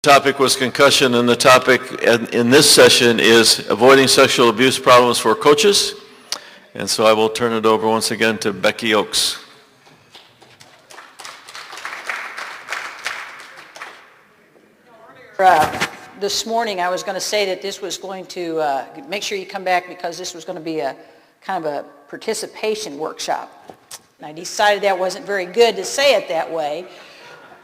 Topic was concussion, and the topic in this session is avoiding sexual abuse problems for coaches. And so I will turn it over once again to Becky Oakes. This morning I was going to say that this was going to, make sure you come back because this was going to be a kind of a participation workshop. And I decided that wasn't very good to say it that way.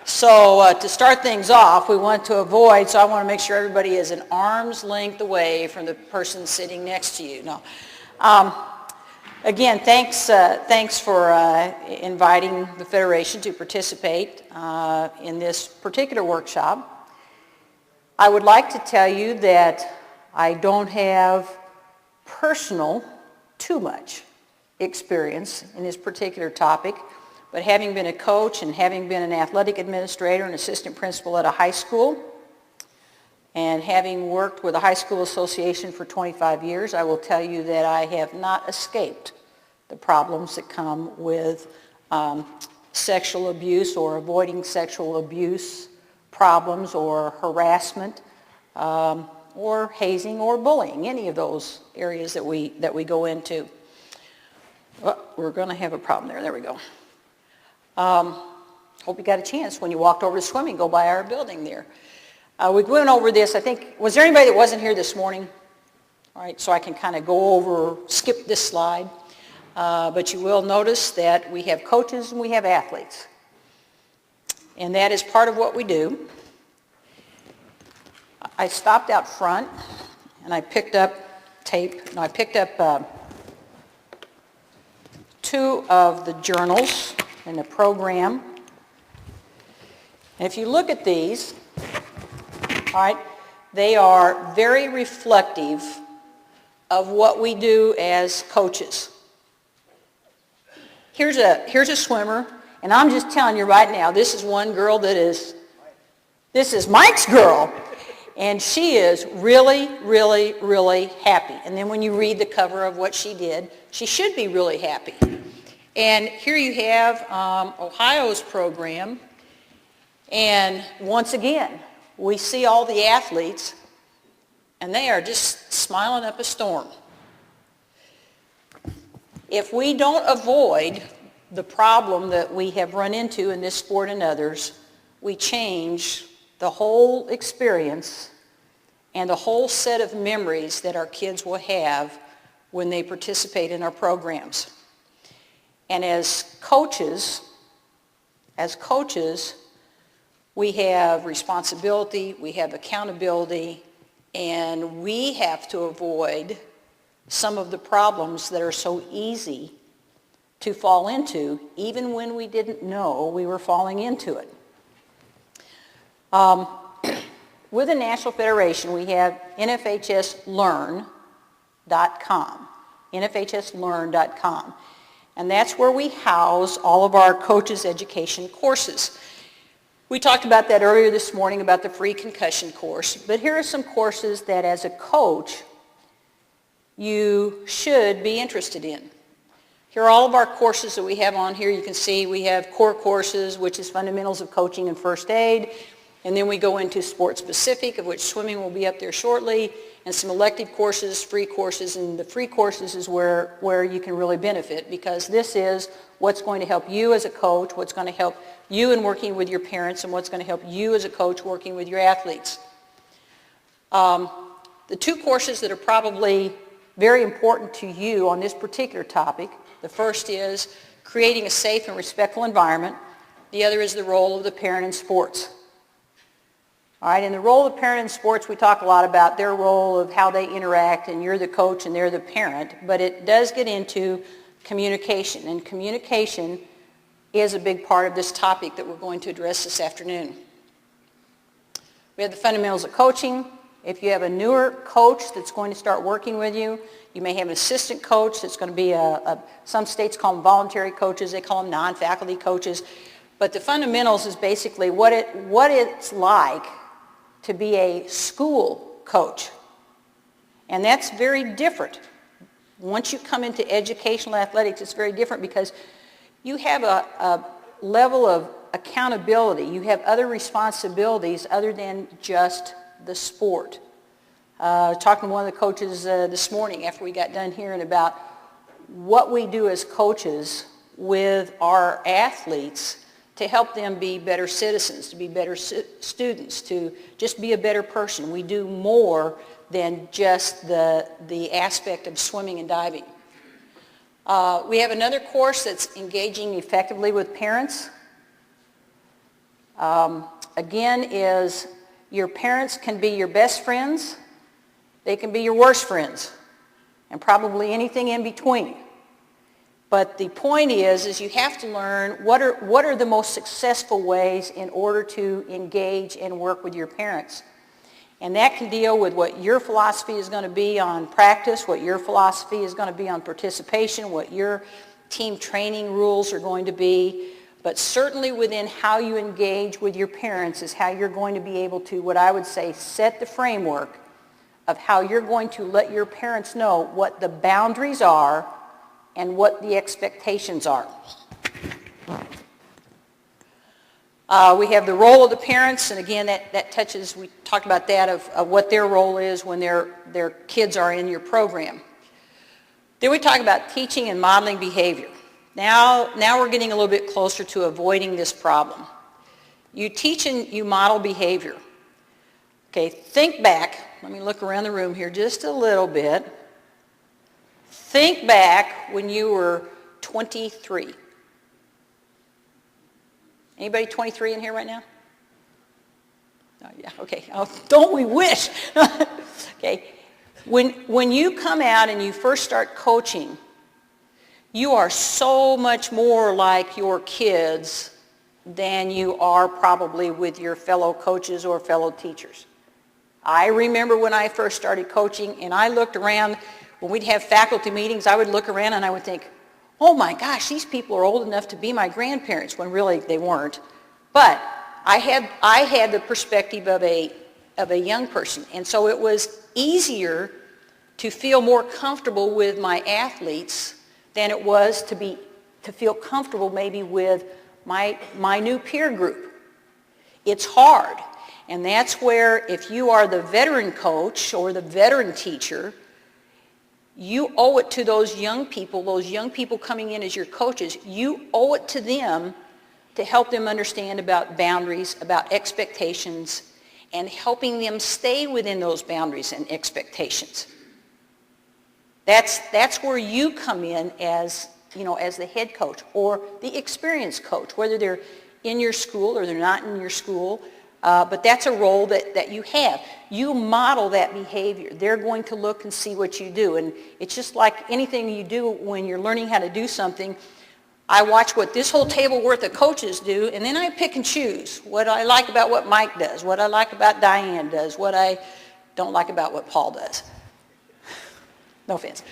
So to start things off, we want to avoid, so I want to make sure everybody is an arm's length away from the person sitting next to you. No. Again, thanks for inviting the Federation to participate in this particular workshop. I would like to tell you that I don't have personal too much experience in this particular topic. But having been a coach and having been an athletic administrator and assistant principal at a high school, and having worked with a high school association for 25 years, I will tell you that I have not escaped the problems that come with sexual abuse or avoiding sexual abuse problems or harassment or hazing or bullying, any of those areas that we go into. Oh, we're going to have a problem there. There we go. Hope you got a chance when you walked over to swimming, go by our building there. We went over this, I think, was there anybody that wasn't here this morning? All right, so I can kind of go over, skip this slide. But you will notice that we have coaches and we have athletes. And that is part of what we do. I stopped out front and I picked up tape. No, I picked up two of the journals in the program. And if you look at these, all right, they are very reflective of what we do as coaches. Here's a swimmer, and I'm just telling you right now, this is one girl this is Mike's girl, and she is really, really, really happy. And then when you read the cover of what she did, she should be really happy. And here you have Ohio's program, and once again, we see all the athletes, and they are just smiling up a storm. If we don't avoid the problem that we have run into in this sport and others, we change the whole experience and the whole set of memories that our kids will have when they participate in our programs. And as coaches, we have responsibility, we have accountability, and we have to avoid some of the problems that are so easy to fall into, even when we didn't know we were falling into it. With the National Federation, we have NFHSlearn.com, NFHSlearn.com. And that's where we house all of our coaches' education courses. We talked about that earlier this morning about the free concussion course, but here are some courses that as a coach you should be interested in. Here are all of our courses that we have on here. You can see we have core courses, which is fundamentals of coaching and first aid, and then we go into sport specific, of which swimming will be up there shortly, and some elective courses, free courses, and the free courses is where you can really benefit, because this is what's going to help you as a coach, what's going to help you in working with your parents, and what's going to help you as a coach working with your athletes. The two courses that are probably very important to you on this particular topic, the first is creating a safe and respectful environment. The other is the role of the parent in sports. All right, in the role of the parent in sports, we talk a lot about their role of how they interact, and you're the coach and they're the parent, but it does get into communication, and communication is a big part of this topic that we're going to address this afternoon. We have the fundamentals of coaching. If you have a newer coach that's going to start working with you, you may have an assistant coach that's going to be some states call them voluntary coaches, they call them non-faculty coaches, but the fundamentals is basically what it's like to be a school coach. And that's very different. Once you come into educational athletics, it's very different because you have a level of accountability. You have other responsibilities other than just the sport. Talking to one of the coaches this morning after we got done hearing about what we do as coaches with our athletes to help them be better citizens, to be better students, to just be a better person. We do more than just the aspect of swimming and diving. We have another course that's engaging effectively with parents. Again, is your parents can be your best friends, they can be your worst friends, and probably anything in between. But the point is you have to learn what are the most successful ways in order to engage and work with your parents. And that can deal with what your philosophy is going to be on practice, what your philosophy is going to be on participation, what your team training rules are going to be. But certainly within how you engage with your parents is how you're going to be able to, what I would say, set the framework of how you're going to let your parents know what the boundaries are and what the expectations are. We have the role of the parents, and again, that touches, we talked about that, of what their role is when their kids are in your program. Then we talk about teaching and modeling behavior. Now we're getting a little bit closer to avoiding this problem. You teach and you model behavior. Okay, think back. Let me look around the room here just a little bit. Think back when you were 23. Anybody 23 in here right now? Oh, yeah, okay. Oh, don't we wish? Okay. When you come out and you first start coaching, you are so much more like your kids than you are probably with your fellow coaches or fellow teachers. I remember when I first started coaching and I looked around, when we'd have faculty meetings, I would look around and I would think, oh my gosh, these people are old enough to be my grandparents, when really they weren't. But I had the perspective of a young person, and so it was easier to feel more comfortable with my athletes than it was to feel comfortable maybe with my new peer group. It's hard, and that's where if you are the veteran coach or the veteran teacher, you owe it to those young people coming in as your coaches, you owe it to them to help them understand about boundaries, about expectations, and helping them stay within those boundaries and expectations. That's where you come in as the head coach or the experienced coach, whether they're in your school or they're not in your school. But that's a role that you have. You model that behavior. They're going to look and see what you do. And it's just like anything you do when you're learning how to do something. I watch what this whole table worth of coaches do, and then I pick and choose what I like about what Mike does, what I like about Diane does, what I don't like about what Paul does. No offense.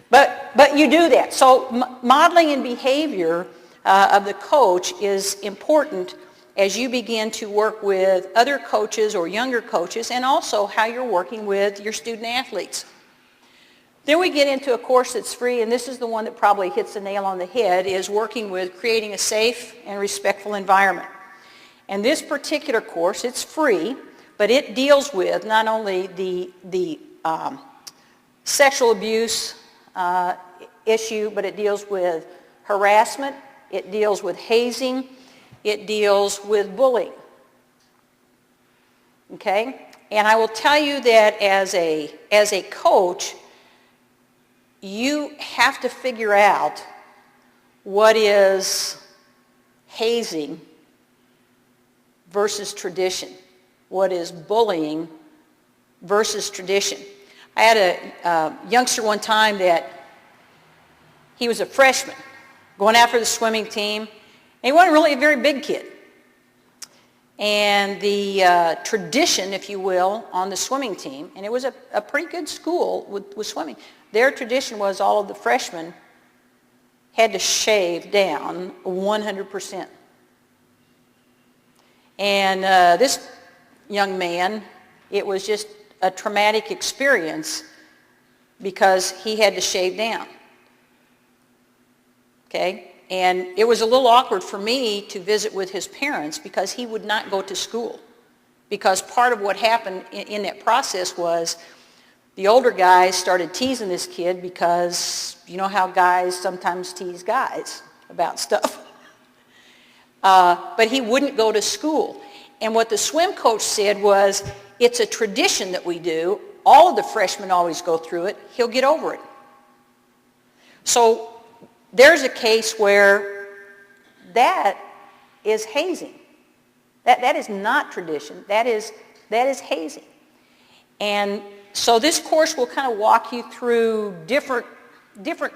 But you do that. So modeling and behavior of the coach is important as you begin to work with other coaches or younger coaches, and also how you're working with your student athletes. Then we get into a course that's free, and this is the one that probably hits the nail on the head, is working with creating a safe and respectful environment. And this particular course, it's free, but it deals with not only the sexual abuse issue, but it deals with harassment, it deals with hazing, it deals with bullying. Okay? And I will tell you that as a coach, you have to figure out what is hazing versus tradition, what is bullying versus tradition. I had a youngster one time that he was a freshman going after the swimming team, and he wasn't really a very big kid. And the tradition, if you will, on the swimming team, and it was a pretty good school with swimming, their tradition was all of the freshmen had to shave down 100%. And this young man, it was just a traumatic experience because he had to shave down. Okay? And it was a little awkward for me to visit with his parents because he would not go to school. Because part of what happened in that process was the older guys started teasing this kid because you know how guys sometimes tease guys about stuff. But he wouldn't go to school. And what the swim coach said was, it's a tradition that we do. All of the freshmen always go through it. He'll get over it. So there's a case where that is hazing. That is not tradition. That is hazing. And so this course will kind of walk you through different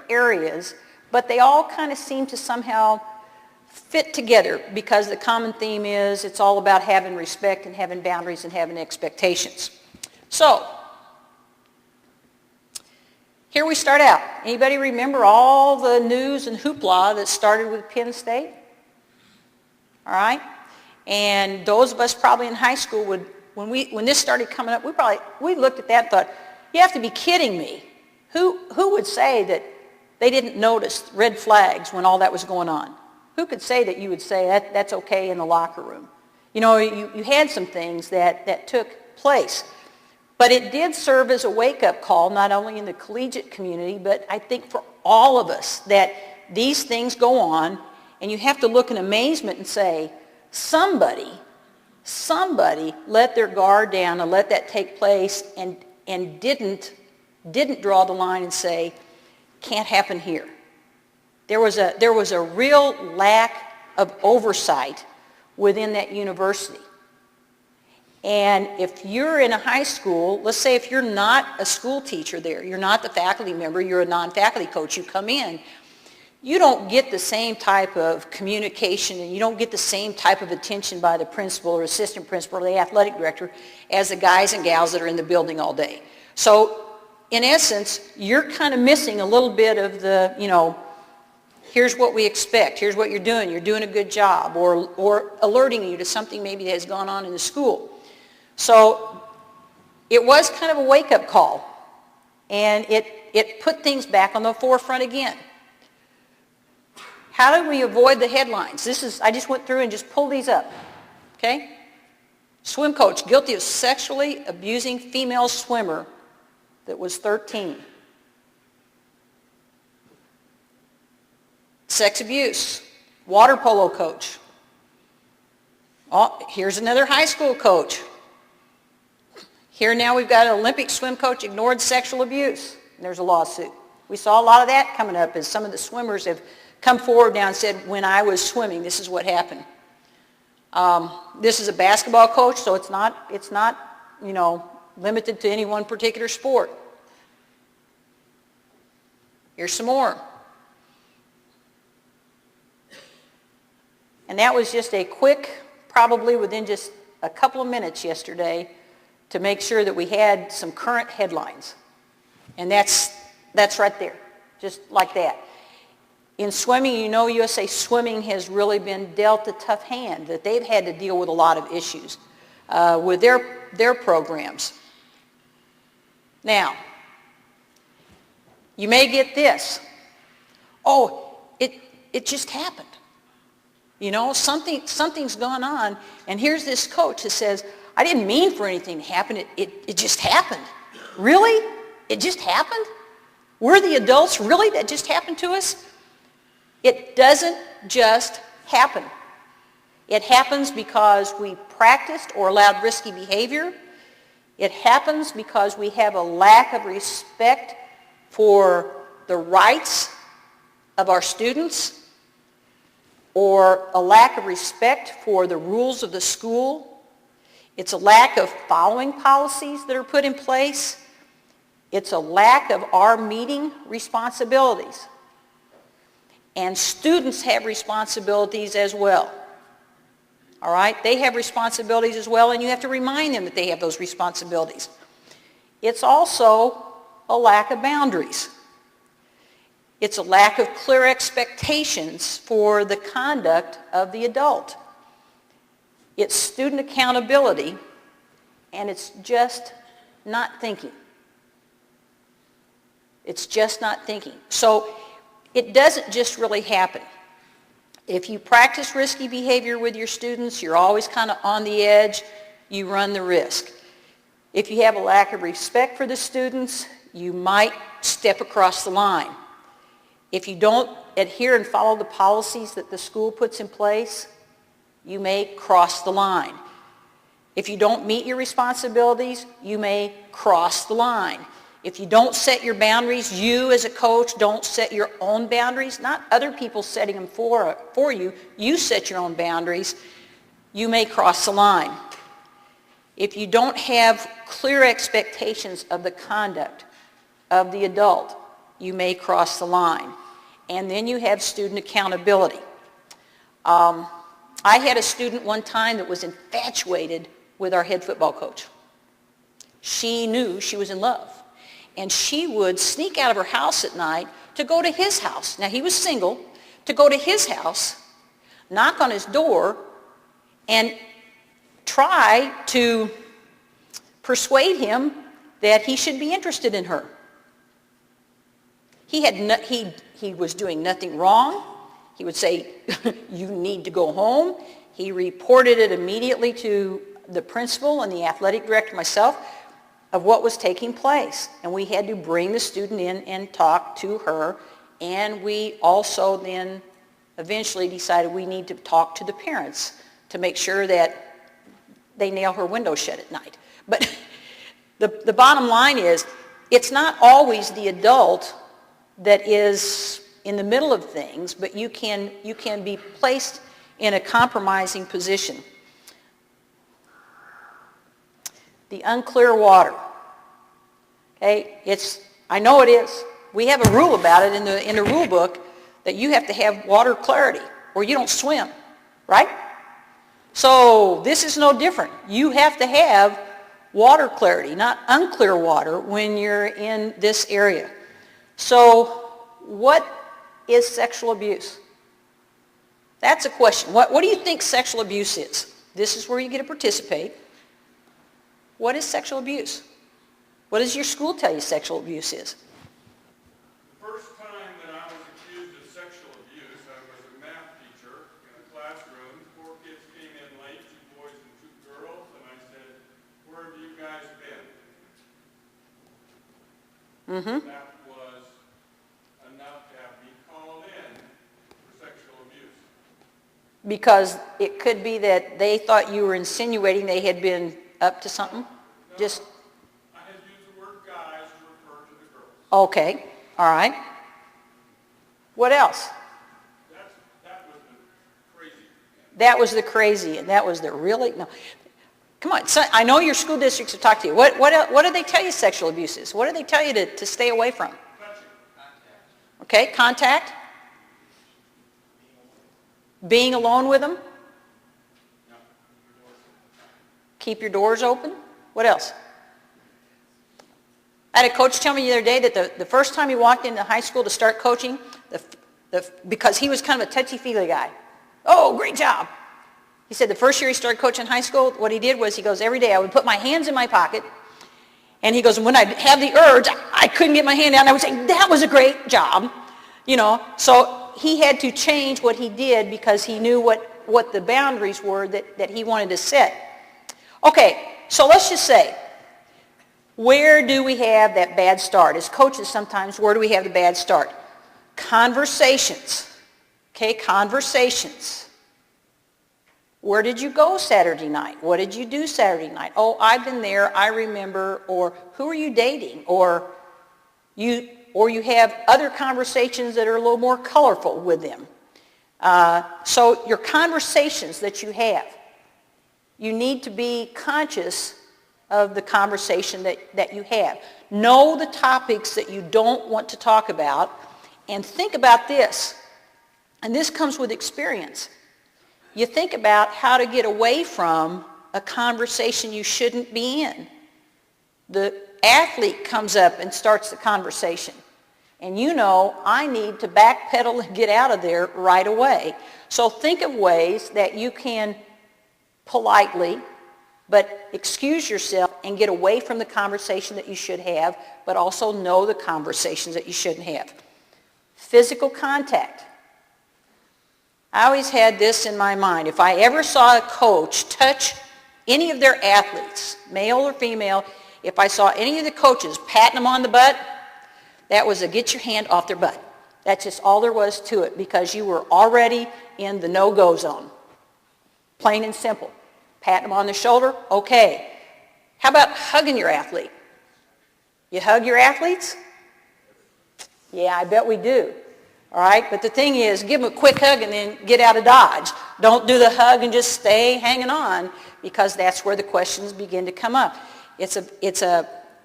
areas, but they all kind of seem to somehow fit together because the common theme is it's all about having respect and having boundaries and having expectations. So here we start out. Anybody remember all the news and hoopla that started with Penn State? All right? And those of us probably in high school would, when this started coming up, we looked at that and thought, you have to be kidding me. Who would say that they didn't notice red flags when all that was going on? Who could say that you would say that's okay in the locker room? You know, you had some things that took place. But it did serve as a wake-up call, not only in the collegiate community, but I think for all of us, that these things go on, and you have to look in amazement and say, somebody let their guard down and let that take place and didn't draw the line and say, can't happen here. There was a real lack of oversight within that university. And if you're in a high school, let's say if you're not a school teacher there, you're not the faculty member, you're a non-faculty coach, you come in, you don't get the same type of communication and you don't get the same type of attention by the principal or assistant principal or the athletic director as the guys and gals that are in the building all day. So in essence, you're kind of missing a little bit of the, here's what we expect, here's what you're doing a good job, or alerting you to something maybe that has gone on in the school. So it was kind of a wake-up call, and it put things back on the forefront again. How do we avoid the headlines? I just went through and just pulled these up, okay? Swim coach guilty of sexually abusing female swimmer that was 13. Sex abuse, water polo coach. Oh, here's another high school coach. Here now we've got an Olympic swim coach ignored sexual abuse. And there's a lawsuit. We saw a lot of that coming up as some of the swimmers have come forward now and said, when I was swimming, this is what happened. This is a basketball coach, so it's not limited to any one particular sport. Here's some more. And that was just a quick, probably within just a couple of minutes yesterday, to make sure that we had some current headlines. And that's right there, just like that. In swimming, USA Swimming has really been dealt a tough hand, that they've had to deal with a lot of issues with their programs. Now, you may get this. Oh, it just happened. Something's gone on, and here's this coach that says, I didn't mean for anything to happen, it just happened. Really? It just happened? We're the adults, really? That just happened to us? It doesn't just happen. It happens because we practiced or allowed risky behavior. It happens because we have a lack of respect for the rights of our students, or a lack of respect for the rules of the school. It's a lack of following policies that are put in place. It's a lack of our meeting responsibilities. And students have responsibilities as well. All right? They have responsibilities as well, and you have to remind them that they have those responsibilities. It's also a lack of boundaries. It's a lack of clear expectations for the conduct of the adult. It's student accountability, and it's just not thinking. It's just not thinking. So it doesn't just really happen. If you practice risky behavior with your students, you're always kind of on the edge, you run the risk. If you have a lack of respect for the students, you might step across the line. If you don't adhere and follow the policies that the school puts in place, you may cross the line. If you don't meet your responsibilities, you may cross the line. If you don't set your boundaries, you as a coach don't set your own boundaries, not other people setting them for you, you set your own boundaries, you may cross the line. If you don't have clear expectations of the conduct of the adult, you may cross the line. And then you have student accountability. I had a student one time that was infatuated with our head football coach. She knew she was in love. And she would sneak out of her house at night to go to his house. Now, he was single. To go to his house, knock on his door, and try to persuade him that he should be interested in her. He was doing nothing wrong. He would say, you need to go home. He reported it immediately to the principal and the athletic director, myself, of what was taking place. And we had to bring the student in and talk to her. And we also then eventually decided we need to talk to the parents to make sure that they nail her window shut at night. But the bottom line is, it's not always the adult that is in the middle of things, but you can be placed in a compromising position. The unclear water. Okay, I know it is. We have a rule about it in the rule book that you have to have water clarity or you don't swim, right? So this is no different. You have to have water clarity, not unclear water when you're in this area. So what is sexual abuse? That's a question. What do you think sexual abuse is? This is where you get to participate. What is sexual abuse? What does your school tell you sexual abuse is? The first time that I was accused of sexual abuse, I was a math teacher in a classroom. 4 kids came in late, 2 boys and 2 girls, and I said, where have you guys been? Mm-hmm. That was enough to have me called in for sexual abuse. Because it could be that they thought you were insinuating they had been up to something? No, Just, I had used the word guys to refer to the girls. okay, all right. What else? That was the crazy. That was the crazy, and that was the really, no. Come on, son, I know your school districts have talked to you. What do they tell you sexual abuse is? What do they tell you to stay away from? Touching. Okay, contact? Being alone with them? No. Keep your doors open? What else? I had a coach tell me the other day that the first time he walked into high school to start coaching, because he was kind of a touchy-feely guy. Oh, great job. He said the first year he started coaching high school, what he did was, he goes, every day I would put my hands in my pocket, and he goes, when I'd have the urge, I couldn't get my hand down, I would say, that was a great job. You know, so he had to change what he did because he knew what the boundaries were that he wanted to set. Okay, so let's just say, where do we have that bad start? As coaches sometimes, where do we have the bad start? Conversations. Okay, conversations. Where did you go Saturday night? What did you do Saturday night? Oh, I've been there, I remember. Or who are you dating? Or you have other conversations that are a little more colorful with them. So your conversations that you have, you need to be conscious of the conversation that you have. Know the topics that you don't want to talk about, and think about this. And this comes with experience. You think about how to get away from a conversation you shouldn't be in. The athlete comes up and starts the conversation. And you know, I need to backpedal and get out of there right away. So think of ways that you can politely, but excuse yourself and get away from the conversation that you should have, but also know the conversations that you shouldn't have. Physical contact. I always had this in my mind. If I ever saw a coach touch any of their athletes, male or female, if I saw any of the coaches patting them on the butt, that was a get your hand off their butt. That's just all there was to it, because you were already in the no-go zone. Plain and simple. Pat them on the shoulder, okay. How about hugging your athlete? You hug your athletes? Yeah, I bet we do. All right, but the thing is, give them a quick hug and then get out of Dodge. Don't do the hug and just stay hanging on, because that's where the questions begin to come up.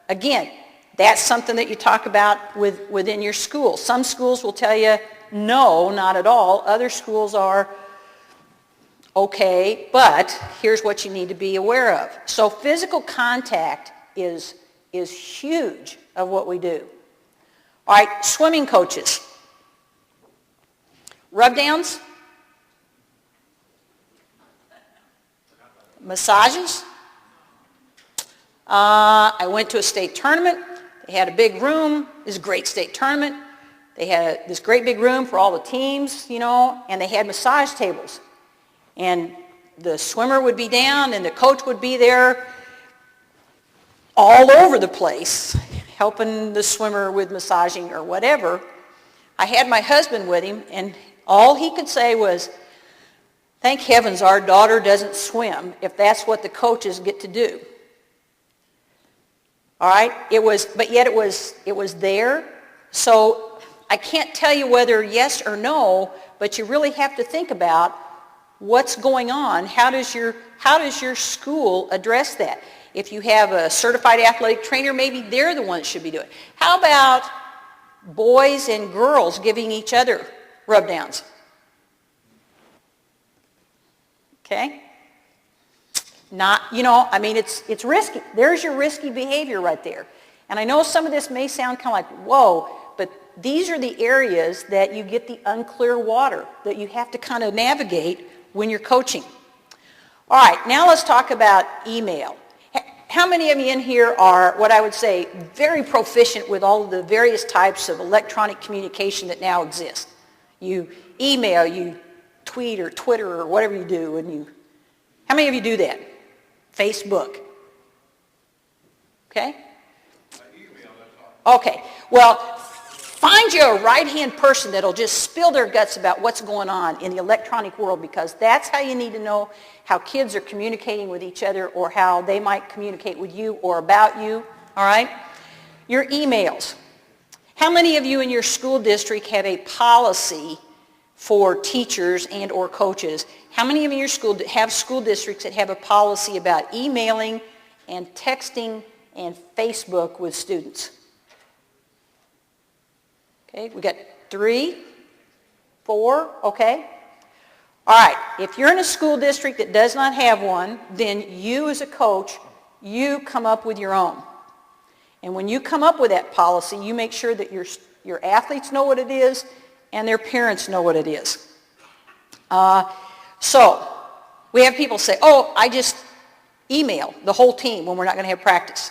Again, that's something that you talk about within your school. Some schools will tell you, no, not at all. Other schools are, okay, but here's what you need to be aware of. So physical contact is huge of what we do. All right, swimming coaches. Rub downs. Massages. I went to a state tournament. They had a big room. It was a great state tournament. They had this great big room for all the teams, and they had massage tables. And the swimmer would be down and the coach would be there all over the place, helping the swimmer with massaging or whatever. I had my husband with him, and all he could say was, thank heavens our daughter doesn't swim if that's what the coaches get to do. All right? But yet it was there. So I can't tell you whether yes or no, but you really have to think about what's going on. How does your school address that? If you have a certified athletic trainer, maybe they're the ones that should be doing it. How about boys and girls giving each other rub downs? Okay? It's risky. There's your risky behavior right there. And I know some of this may sound kind of like, whoa, but these are the areas that you get the unclear water that you have to kind of navigate when you're coaching. All right, now let's talk about email. How many of you in here are, what I would say, very proficient with all of the various types of electronic communication that now exist? You email, you tweet or Twitter or whatever you do, and how many of you do that? Facebook. Okay? Okay. Well, find you a right-hand person that'll just spill their guts about what's going on in the electronic world, because that's how you need to know how kids are communicating with each other, or how they might communicate with you or about you. All right? Your emails. How many of you in your school district have a policy for teachers and or coaches? How many of you in your school have school districts that have a policy about emailing and texting and Facebook with students? Okay, we got 3, 4, okay. All right, if you're in a school district that does not have one, then you as a coach, you come up with your own. And when you come up with that policy, you make sure that your athletes know what it is and their parents know what it is. So we have people say, oh, I just email the whole team when we're not going to have practice.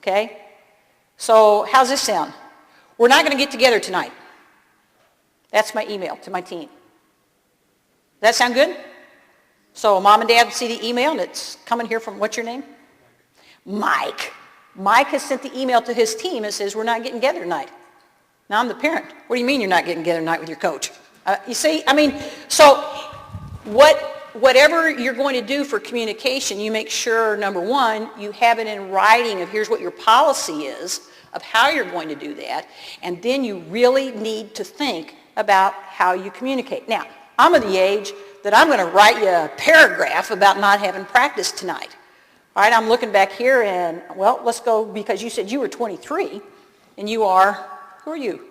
Okay? So how's this sound? We're not going to get together tonight. That's my email to my team. Does that sound good? So mom and dad see the email, and it's coming here from, what's your name? Mike. Mike has sent the email to his team and says, we're not getting together tonight. Now I'm the parent. What do you mean you're not getting together tonight with your coach? You see, so whatever you're going to do for communication, you make sure, number one, you have it in writing of here's what your policy is, of how you're going to do that, and then you really need to think about how you communicate. Now, I'm of the age that I'm going to write you a paragraph about not having practice tonight. All right, I'm looking back here, and, well, let's go, because you said you were 23, and you are, who are you?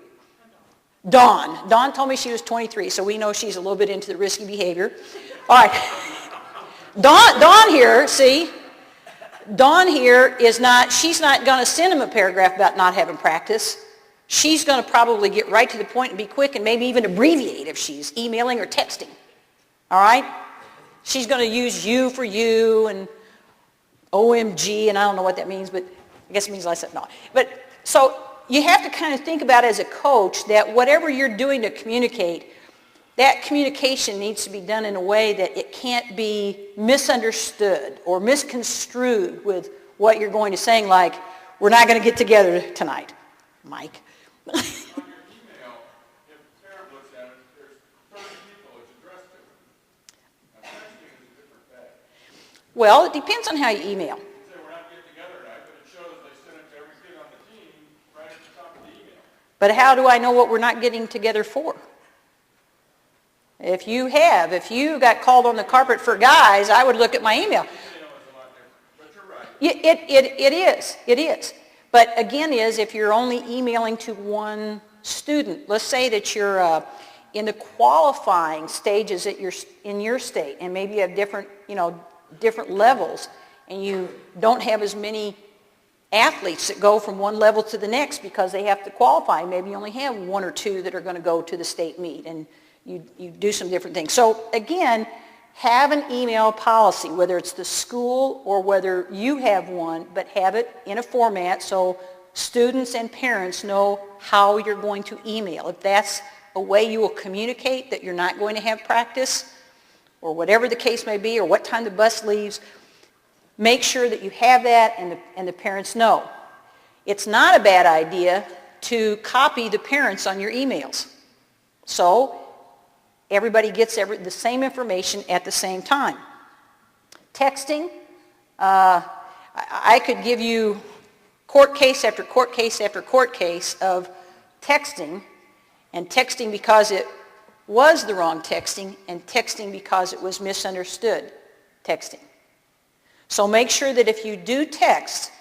Dawn. Dawn told me she was 23, so we know she's a little bit into the risky behavior. All right. Dawn here, see, Dawn here she's not going to send him a paragraph about not having practice. She's going to probably get right to the point and be quick and maybe even abbreviate if she's emailing or texting. All right? She's going to use you for you and OMG, and I don't know what that means, but I guess it means less than no. But so you have to kind of think about as a coach that whatever you're doing to communicate, that communication needs to be done in a way that it can't be misunderstood or misconstrued with what you're going to saying, like, we're not going to get together tonight, Mike. On your email, if a parent looks at it, there's 30 people it's addressed to. Now, texting is a different bag. Well, it depends on how you email. They say we're not getting together tonight, but it shows they sent it to every kid on the team right at the top of the email. But how do I know what we're not getting together for? If you got called on the carpet for guys, I would look at my email. Email is a lot different, but you're right. It is. But again, if you're only emailing to one student, let's say that you're in the qualifying stages in your state, and maybe you have different levels, and you don't have as many athletes that go from one level to the next because they have to qualify. Maybe you only have one or two that are going to go to the state meet, and you do some different things. So again, have an email policy, whether it's the school or whether you have one, but have it in a format so students and parents know how you're going to email. If that's a way you will communicate that you're not going to have practice, or whatever the case may be, or what time the bus leaves, make sure that you have that and the parents know. It's not a bad idea to copy the parents on your emails. So everybody gets the same information at the same time. Texting, I could give you court case after court case after court case of texting, and texting because it was the wrong texting, and texting because it was misunderstood texting. So make sure that if you do text,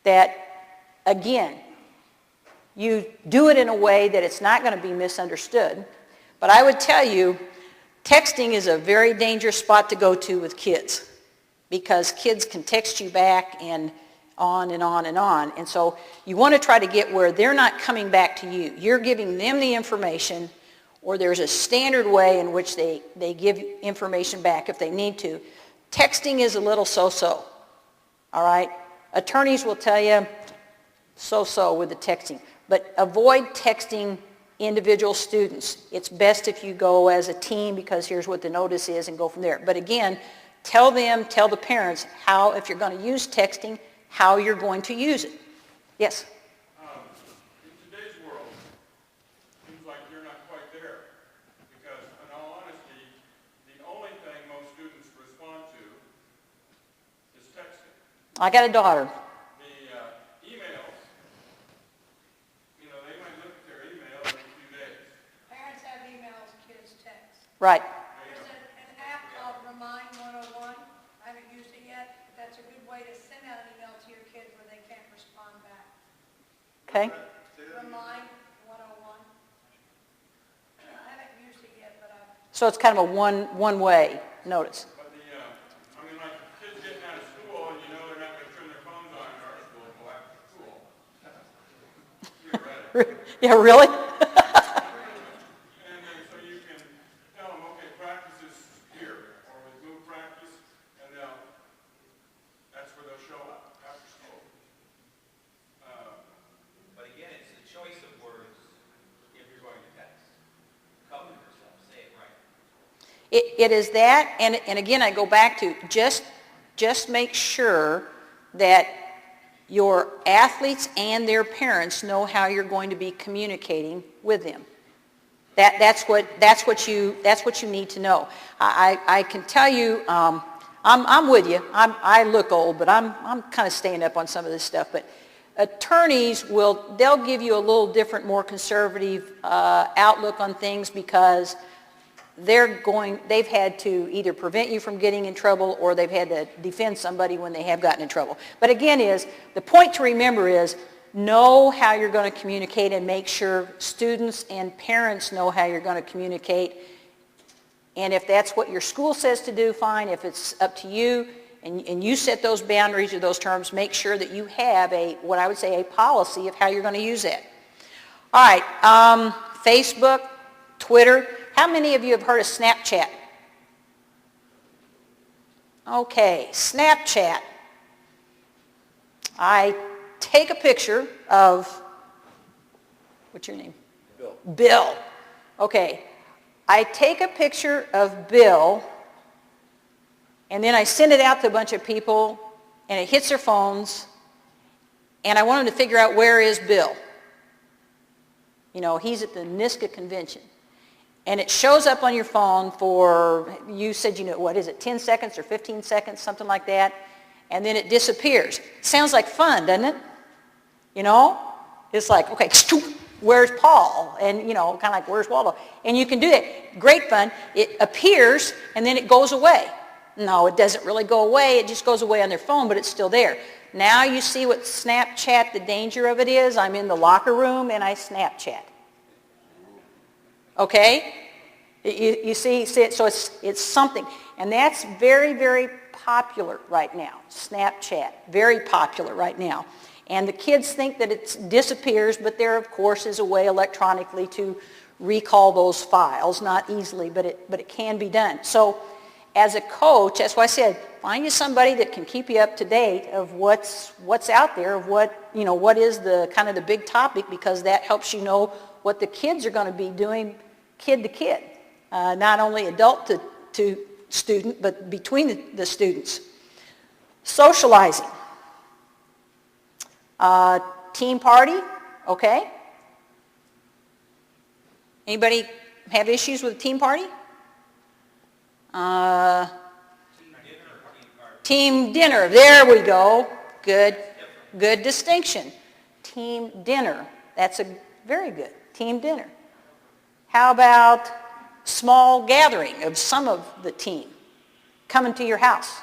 that, again, you do it in a way that it's not going to be misunderstood. But I would tell you, texting is a very dangerous spot to go to with kids, because kids can text you back and on and on and on. And so you want to try to get where they're not coming back to you. You're giving them the information, or there's a standard way in which they give information back if they need to. Texting is a little so-so, all right? Attorneys will tell you so-so with the texting. But avoid texting individual students. It's best if you go as a team, because here's what the notice is, and go from there. But again, tell the parents how, if you're going to use texting, how you're going to use it. Yes? In today's world, it seems like you're not quite there, because in all honesty, the only thing most students respond to is texting. I got a daughter. The emails, they might look at their email in a few days. Parents have emails, kids text. Right. There's an app called Remind 101. I haven't used it yet, but that's a good way to send out an email to your kids where they can't respond back. Okay. Remind 101. I haven't used it yet, but I've... So it's kind of a one-way notice. But like kids getting out of school, and they're not going to turn their phones on in our school until after school. You're ready. Yeah, really? And then so you can tell them, okay, practice is here, or we move practice, and that's where they'll show up after school. But again, it's the choice of words if you're going to text. Cover yourself, say it right. It is that, and again, I go back to just make sure that your athletes and their parents know how you're going to be communicating with them. That's what you need to know. I can tell you, I'm with you. I look old, but I'm kind of staying up on some of this stuff. But attorneys they'll give you a little different, more conservative outlook on things, because they've had to either prevent you from getting in trouble, or they've had to defend somebody when they have gotten in trouble. But again, the point to remember is, know how you're going to communicate, and make sure students and parents know how you're going to communicate. And if that's what your school says to do, fine. If it's up to you, and you set those boundaries or those terms, make sure that you have what I would say a policy of how you're going to use that. All right, Facebook, Twitter. How many of you have heard of Snapchat? Okay, Snapchat. I take a picture of, what's your name? Bill. Bill. Okay. I take a picture of Bill, and then I send it out to a bunch of people, and it hits their phones, and I want them to figure out where is Bill. You know, he's at the NISCA convention. And it shows up on your phone for, you said, you know, what is it, 10 seconds or 15 seconds, something like that, and then it disappears. Sounds like fun, doesn't it? You know? It's like, okay, where's Paul? And, you know, kind of like, where's Waldo? And you can do that. Great fun. It appears, and then it goes away. No, it doesn't really go away. It just goes away on their phone, but it's still there. Now you see what Snapchat, the danger of it is. I'm in the locker room, and I Snapchat. Okay? You see it, so it's something. And that's very, very popular right now. Snapchat, very popular right now. And the kids think that it disappears, but there, of course, is a way electronically to recall those files. Not easily, but it can be done. So as a coach, that's why I said, find you somebody that can keep you up to date of what's out there, of what, you know, what is the kind of the big topic, because that helps you know what the kids are going to be doing kid to kid, not only adult to student, but between the students. Socializing. Team party, okay? Anybody have issues with a team party? Team dinner, there we go. Good distinction. Team dinner, that's a very good, team dinner. How about small gathering of some of the team coming to your house?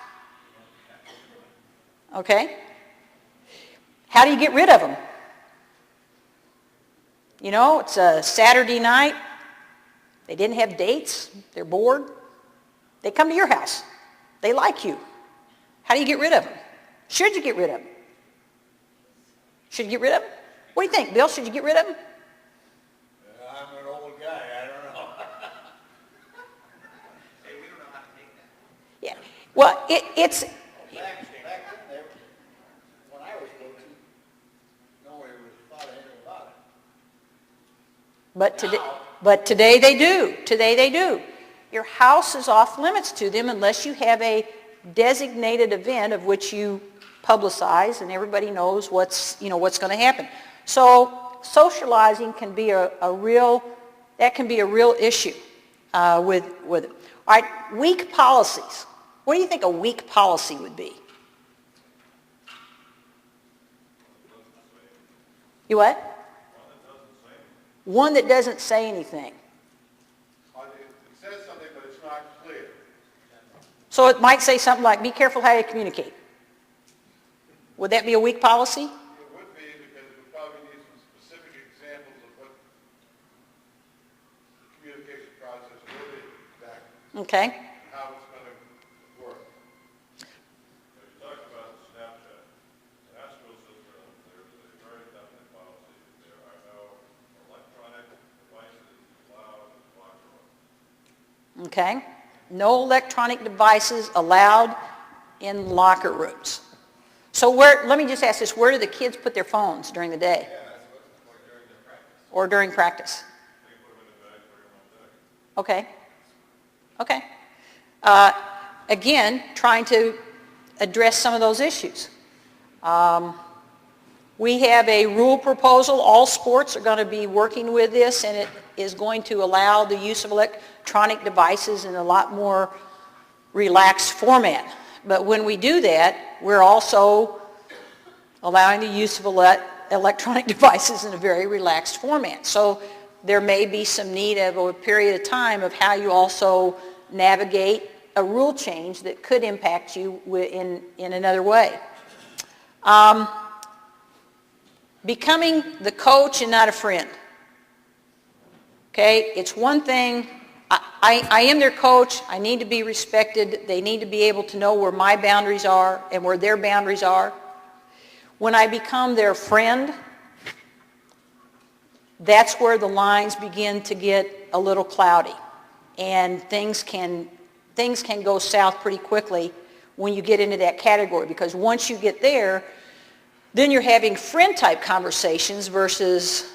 Okay? How do you get rid of them? You know, it's a Saturday night. They didn't have dates. They're bored. They come to your house. They like you. How do you get rid of them? Should you get rid of them? Should you get rid of them? What do you think, Bill? Should you get rid of them? I'm an old guy. I don't know. Hey, we don't know how to take that. Yeah. Well, it's... Back then, when I was coaching, nobody would have thought anything about it. But today they do. Today they do. Your house is off limits to them unless you have a designated event of which you publicize and everybody knows what's going to happen. So socializing can be a real issue with it. All right, weak policies. What do you think a weak policy would be? You what? One that doesn't say anything. It says something, but it's not clear. So it might say something like, be careful how you communicate. Would that be a weak policy? It would be, because it would probably need some specific examples of what the communication process will be exactly, Okay. and how it's going to work. You talked about Snapchat. The Nashville system, there's a very definite policy. There are no electronic devices allowed in the locker room. Okay. No electronic devices allowed in locker rooms. So let me just ask this, where do the kids put their phones during the day? Yeah, that's what during the practice. Or during practice? They put them in the bag, put them on deck. Okay. Okay. Again, trying to address some of those issues. We have a rule proposal. All sports are going to be working with this, and it is going to allow the use of electronic devices in a lot more relaxed format. But when we do that, we're also allowing the use of electronic devices in a very relaxed format. So there may be some need of a period of time of how you also navigate a rule change that could impact you in another way. Becoming the coach and not a friend. Okay, it's one thing. I am their coach. I need to be respected. They need to be able to know where my boundaries are and where their boundaries are. When I become their friend, that's where the lines begin to get a little cloudy. And things can go south pretty quickly when you get into that category, because once you get there, then you're having friend-type conversations versus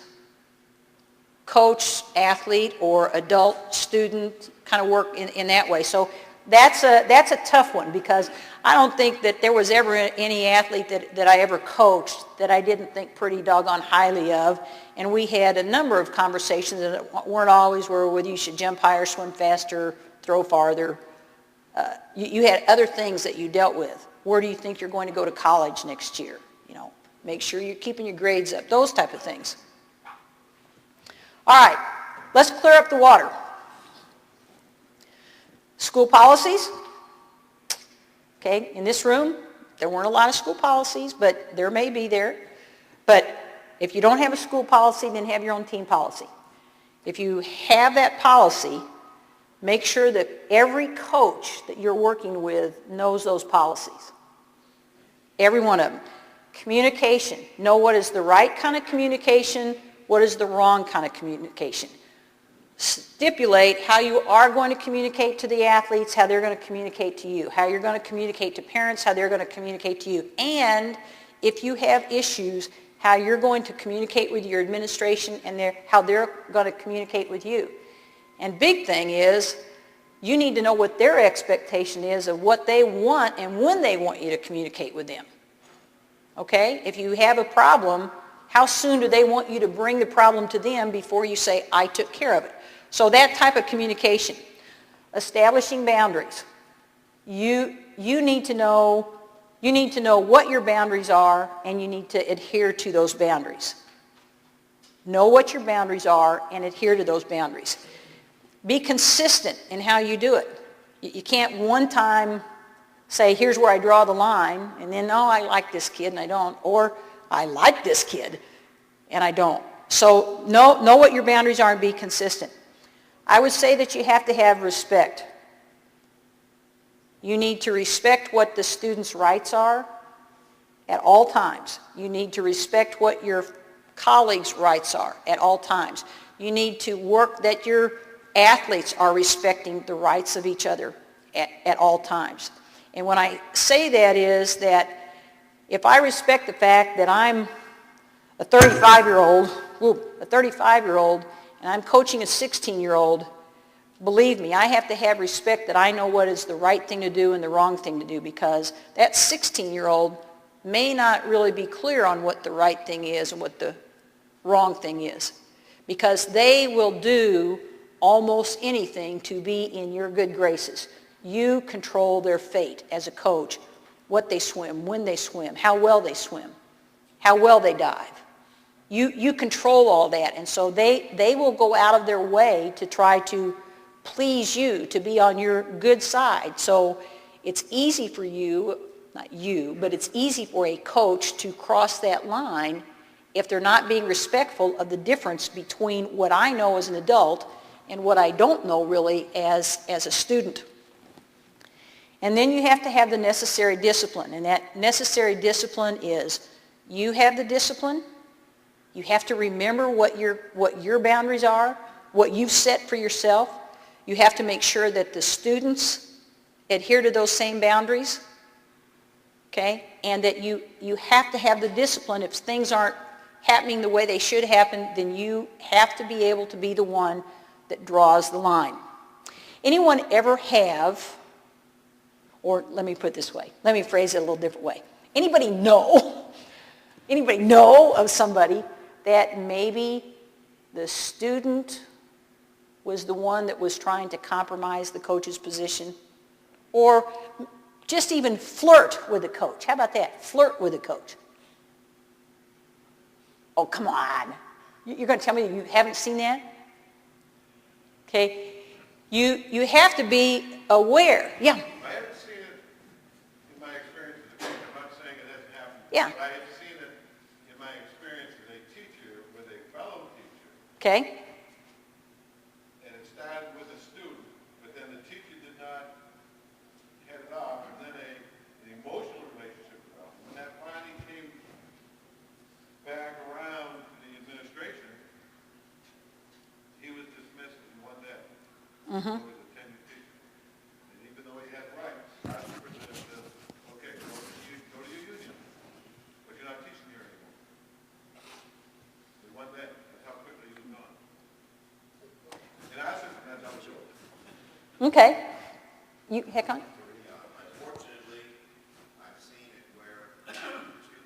coach, athlete, or adult student kind of work in that way. So that's a tough one, because I don't think that there was ever any athlete that I ever coached that I didn't think pretty doggone highly of. And we had a number of conversations that weren't always where whether you should jump higher, swim faster, throw farther. You had other things that you dealt with. Where do you think you're going to go to college next year? You know, make sure you're keeping your grades up, those type of things. All right, let's clear up the water. School policies. Okay, in this room, there weren't a lot of school policies, but there may be there. But if you don't have a school policy, then have your own team policy. If you have that policy, make sure that every coach that you're working with knows those policies. Every one of them. Communication. Know what is the right kind of communication, what is the wrong kind of communication. Stipulate how you are going to communicate to the athletes, how they're going to communicate to you, how you're going to communicate to parents, how they're going to communicate to you, and if you have issues, how you're going to communicate with your administration and how they're going to communicate with you. And big thing is, you need to know what their expectation is of what they want and when they want you to communicate with them. Okay? If you have a problem, how soon do they want you to bring the problem to them before you say, I took care of it? So that type of communication. Establishing boundaries. You need to know what your boundaries are, and you need to adhere to those boundaries. Know what your boundaries are and adhere to those boundaries. Be consistent in how you do it. You can't one time say, here's where I draw the line, and then, oh, I like this kid and I don't, or I like this kid and I don't. So know what your boundaries are and be consistent. I would say that you have to have respect. You need to respect what the students' rights are at all times. You need to respect what your colleagues' rights are at all times. You need to work that your athletes are respecting the rights of each other at all times. And when I say that is that if I respect the fact that I'm a 35-year-old, and I'm coaching a 16-year-old, believe me, I have to have respect that I know what is the right thing to do and the wrong thing to do, because that 16-year-old may not really be clear on what the right thing is and what the wrong thing is, because they will do almost anything to be in your good graces. You control their fate as a coach, what they swim, when they swim, how well they swim, how well they dive. You control all that, and so they will go out of their way to try to please you, to be on your good side. So it's easy for you, not you, but it's easy for a coach to cross that line if they're not being respectful of the difference between what I know as an adult and what I don't know really as a student. And then you have to have the necessary discipline, and that necessary discipline is you have the discipline. You have to remember what your boundaries are, what you've set for yourself. You have to make sure that the students adhere to those same boundaries, okay? And that you have to have the discipline. If things aren't happening the way they should happen, then you have to be able to be the one that draws the line. Anyone ever have, or let me put it this way, let me phrase it a little different way. Anybody know of somebody that maybe the student was the one that was trying to compromise the coach's position? Or just even flirt with the coach. How about that? Flirt with the coach. Oh, come on. You're going to tell me you haven't seen that? Okay. You have to be aware. Yeah. I haven't seen it in my experience as a coach. I'm not saying it hasn't happened. Yeah. But I have seen it in my experience as a teacher with a fellow teacher. Okay. And it started with a student, but then the teacher did not head it off, and then an emotional relationship developed. When that finally came back around to the administration, he was dismissed in one day. Mm-hmm. He was a tenured teacher. And even though he had rights, I remember okay, go to your union, but you're not teaching here anymore. In one day, that's how quickly he was gone. Okay. You, heck on. Unfortunately, I've seen it where two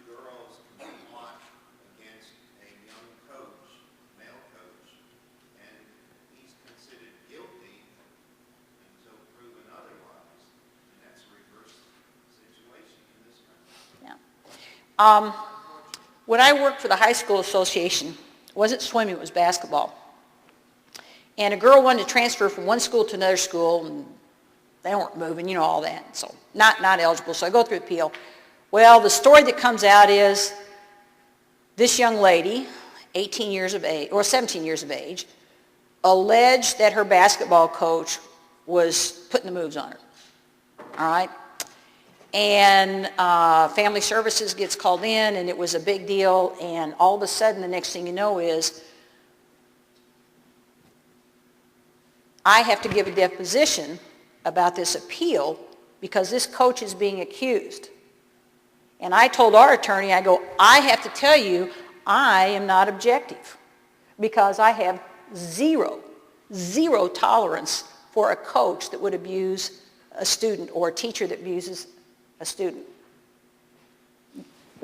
girls can be watched against a young coach, male coach, and he's considered guilty until proven otherwise. And that's a reverse situation in this country. Yeah. When I worked for the high school association, it wasn't swimming, it was basketball. And a girl wanted to transfer from one school to another school, and they weren't moving, you know, all that. So not eligible, so I go through the appeal. Well, the story that comes out is this young lady, 18 years of age, or 17 years of age, alleged that her basketball coach was putting the moves on her. All right? And family services gets called in, and it was a big deal, and all of a sudden, the next thing you know is I have to give a deposition about this appeal because this coach is being accused. And I told our attorney, I go, I have to tell you, I am not objective because I have zero tolerance for a coach that would abuse a student or a teacher that abuses a student.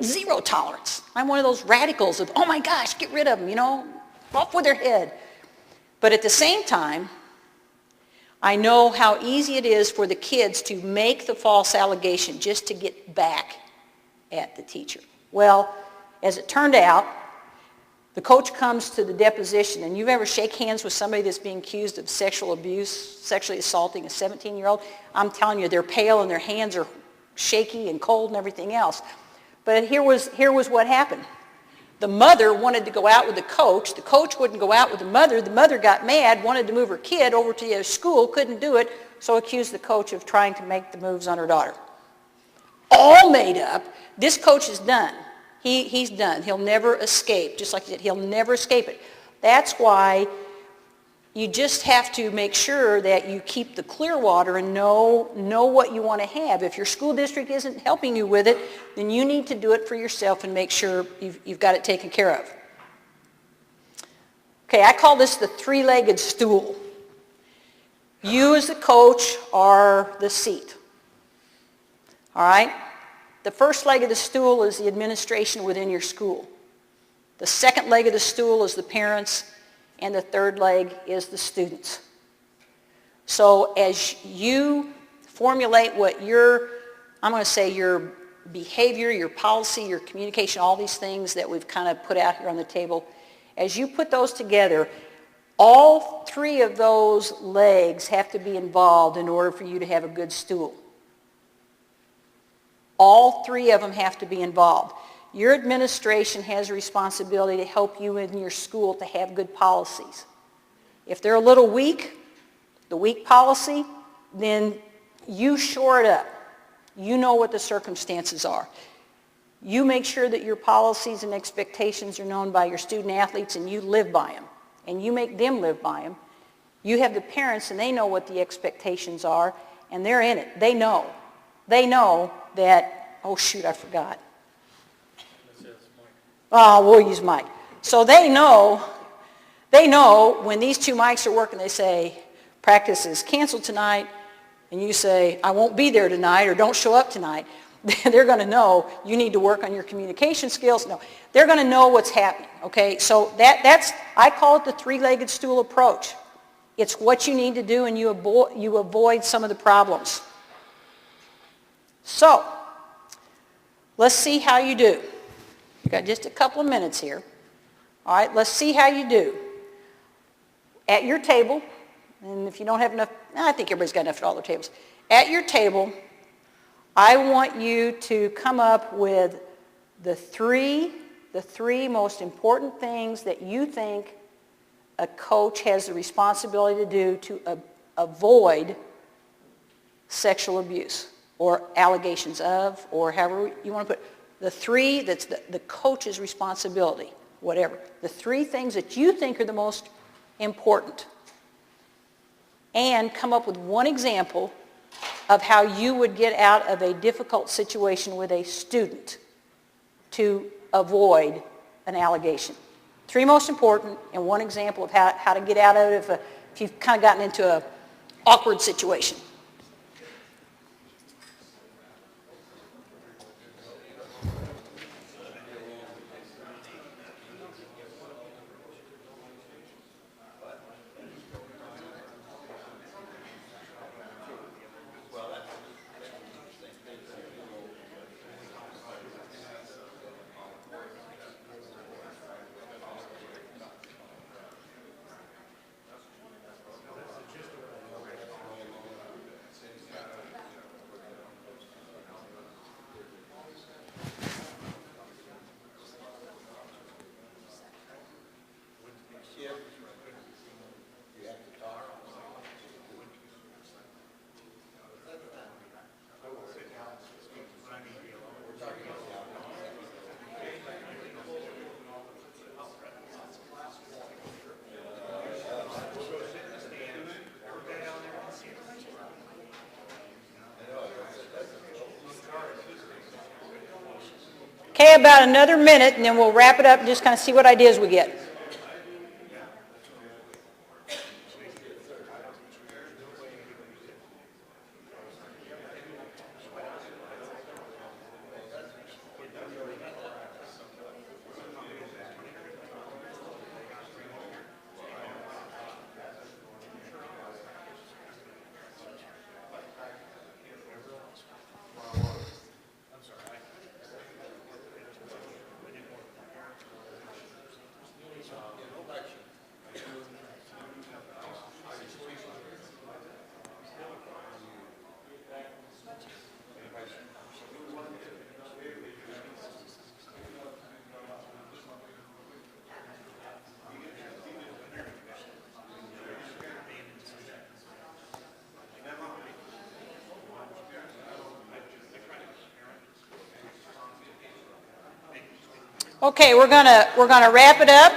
Zero tolerance. I'm one of those radicals of, oh my gosh, get rid of them, you know, off with their head. But at the same time, I know how easy it is for the kids to make the false allegation just to get back at the teacher. Well, as it turned out, the coach comes to the deposition, and you've ever shake hands with somebody that's being accused of sexual abuse, sexually assaulting a 17-year-old? I'm telling you, they're pale and their hands are shaky and cold and everything else. But here was what happened. The mother wanted to go out with the coach wouldn't go out with the mother got mad, wanted to move her kid over to the other school, couldn't do it, so accused the coach of trying to make the moves on her daughter. All made up. This coach is done. He's done. He'll never escape. Just like you said, he'll never escape it. That's why you just have to make sure that you keep the clear water and know what you want to have. If your school district isn't helping you with it, then you need to do it for yourself and make sure you've got it taken care of. Okay, I call this the three-legged stool. You as the coach are the seat. All right? The first leg of the stool is the administration within your school. The second leg of the stool is the parents. And the third leg is the students. So as you formulate what your behavior, your policy, your communication, all these things that we've kind of put out here on the table, as you put those together, all three of those legs have to be involved in order for you to have a good stool. All three of them have to be involved. Your administration has a responsibility to help you in your school to have good policies. If they're a little weak, the weak policy, then you shore it up. You know what the circumstances are. You make sure that your policies and expectations are known by your student athletes and you live by them. And you make them live by them. You have the parents and they know what the expectations are and they're in it. They know. They know that, oh shoot, I forgot. Oh, we'll use Mike. So they know when these two mics are working, they say, practice is canceled tonight, and you say, I won't be there tonight, or don't show up tonight. They're going to know you need to work on your communication skills. No, they're going to know what's happening, okay? So that's, I call it the three-legged stool approach. It's what you need to do, and you avoid some of the problems. So, let's see how you do. We've got just a couple of minutes here. All right, let's see how you do. At your table, and if you don't have enough, I think everybody's got enough at all their tables. At your table, I want you to come up with the three most important things that you think a coach has the responsibility to do to avoid sexual abuse or allegations of, or however you want to put it. The three, that's the coach's responsibility, whatever. The three things that you think are the most important. And come up with one example of how you would get out of a difficult situation with a student to avoid an allegation. Three most important and one example of how to get out of it if you've kind of gotten into an awkward situation. Okay, about another minute, and then we'll wrap it up and just kind of see what ideas we get. Okay, we're gonna wrap it up,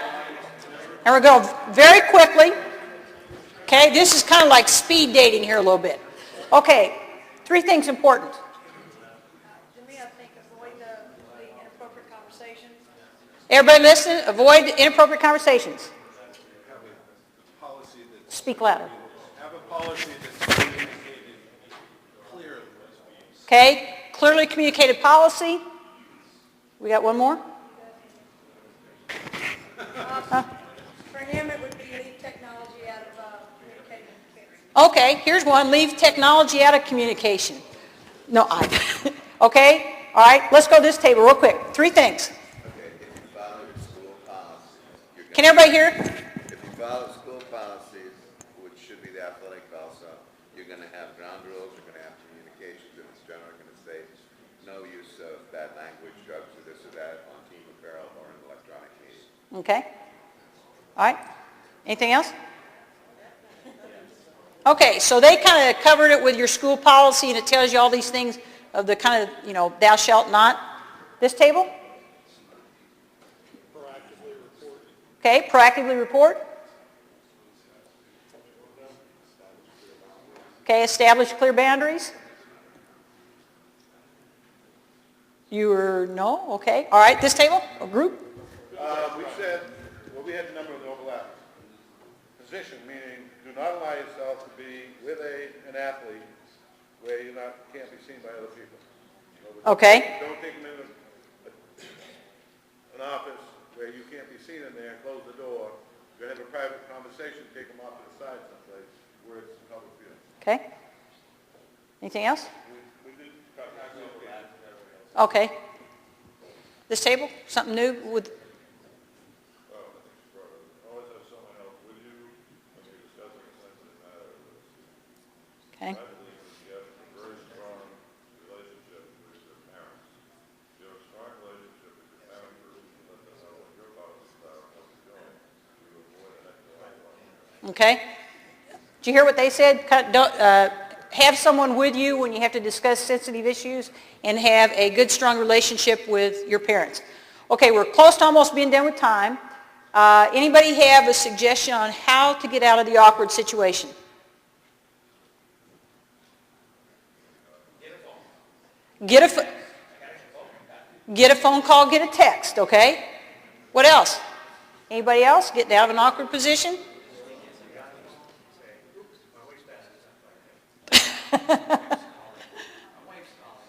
and we're going very quickly. Okay, this is kind of like speed dating here a little bit. Okay, 3 things important. To me, I think avoid the inappropriate conversations. Everybody listen, avoid inappropriate conversations. Policy that's, Speak louder. have a policy that's communicated clearly. Okay, clearly communicated policy. We got one more? For him, it would be leave technology out of communicating with kids. Okay, here's one. Leave technology out of communication. No, okay, all right, let's go to this table real quick. 3 things. Okay, if you follow your school policies, you're Can everybody hear? if you follow school policies, which should be the athletic also, you're gonna have ground rules, you're gonna have communications, and it's generally gonna say no use of bad language, drugs, or this or that on team apparel or in electronic media. Okay. All right. Anything else? Okay, so they kind of covered it with your school policy, and it tells you all these things of the kind of, thou shalt not. This table? Proactively report. Okay, proactively report. Okay, establish clear boundaries. No? Okay. All right, this table, or group? We said, well, we had a number of overlap. Position, meaning do not allow yourself to be with an athlete where you can't be seen by other people. Okay. Don't take them into an office where you can't be seen in there, close the door. You're going to have a private conversation, take them off to the side someplace where it's in public view. Okay. Anything else? We did cut back overlap. Okay. This table, something new with, Always have someone else with you when you're discussing a sensitive matter. okay. I believe that you have a very strong relationship with your parents. You have a strong relationship with your parents, or you let them know what your policies are, what you're doing. You avoid an extra. Okay. Did you hear what they said? Have someone with you when you have to discuss sensitive issues, and have a good, strong relationship with your parents. Okay, we're close to almost being done with time. Anybody have a suggestion on how to get out of the awkward situation? Get a phone call, get a text, okay? What else? Anybody else getting out of an awkward position?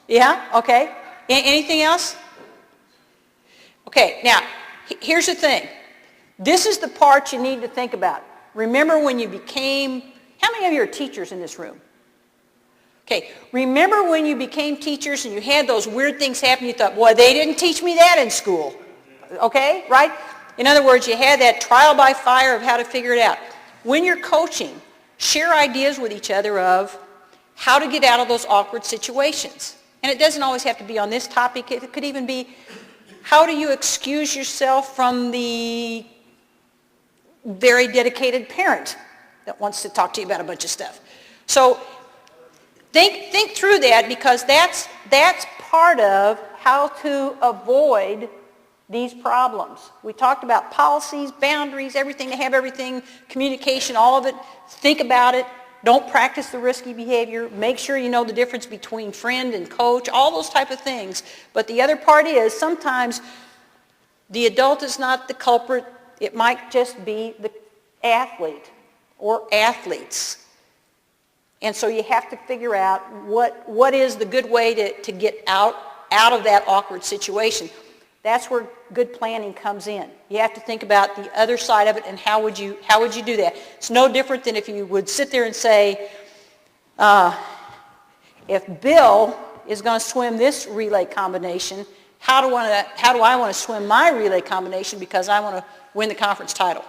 Yeah, okay. Anything else? Okay, now, here's the thing. This is the part you need to think about. Remember when you became, how many of you are teachers in this room? Okay, remember when you became teachers and you had those weird things happen, you thought, boy, they didn't teach me that in school. Okay, right? In other words, you had that trial by fire of how to figure it out. When you're coaching, share ideas with each other of how to get out of those awkward situations. And it doesn't always have to be on this topic. It could even be, how do you excuse yourself from the very dedicated parent that wants to talk to you about a bunch of stuff? So think through that, because that's part of how to avoid these problems. We talked about policies, boundaries, everything, to have everything, communication, all of it. Think about it. Don't practice the risky behavior. Make sure you know the difference between friend and coach, all those type of things. But the other part is sometimes the adult is not the culprit. It might just be the athlete or athletes. And so you have to figure out what is the good way to get out of that awkward situation. That's where good planning comes in. You have to think about the other side of it and how would you do that. It's no different than if you would sit there and say, if Bill is going to swim this relay combination, how do I want to swim my relay combination because I want to win the conference title?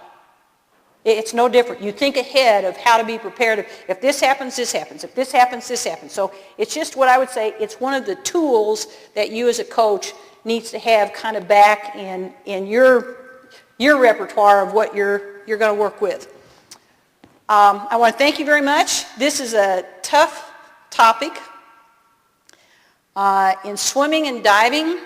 It's no different. You think ahead of how to be prepared. If this happens, this happens. If this happens, this happens. So it's just what I would say, it's one of the tools that you as a coach needs to have kind of back in your repertoire of what you're going to work with. I want to thank you very much. This is a tough topic. In swimming and diving,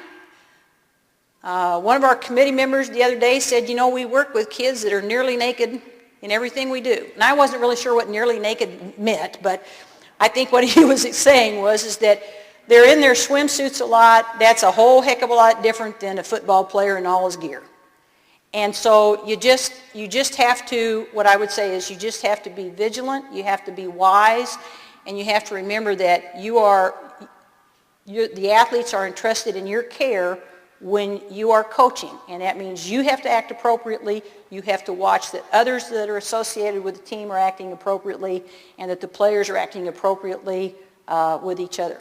one of our committee members the other day said, you know, we work with kids that are nearly naked in everything we do. And I wasn't really sure what nearly naked meant, but I think what he was saying is that they're in their swimsuits a lot. That's a whole heck of a lot different than a football player in all his gear. And so you just have to, what I would say is you just have to be vigilant, you have to be wise, and you have to remember that the athletes are entrusted in your care when you are coaching. And that means you have to act appropriately, you have to watch that others that are associated with the team are acting appropriately, and that the players are acting appropriately with each other.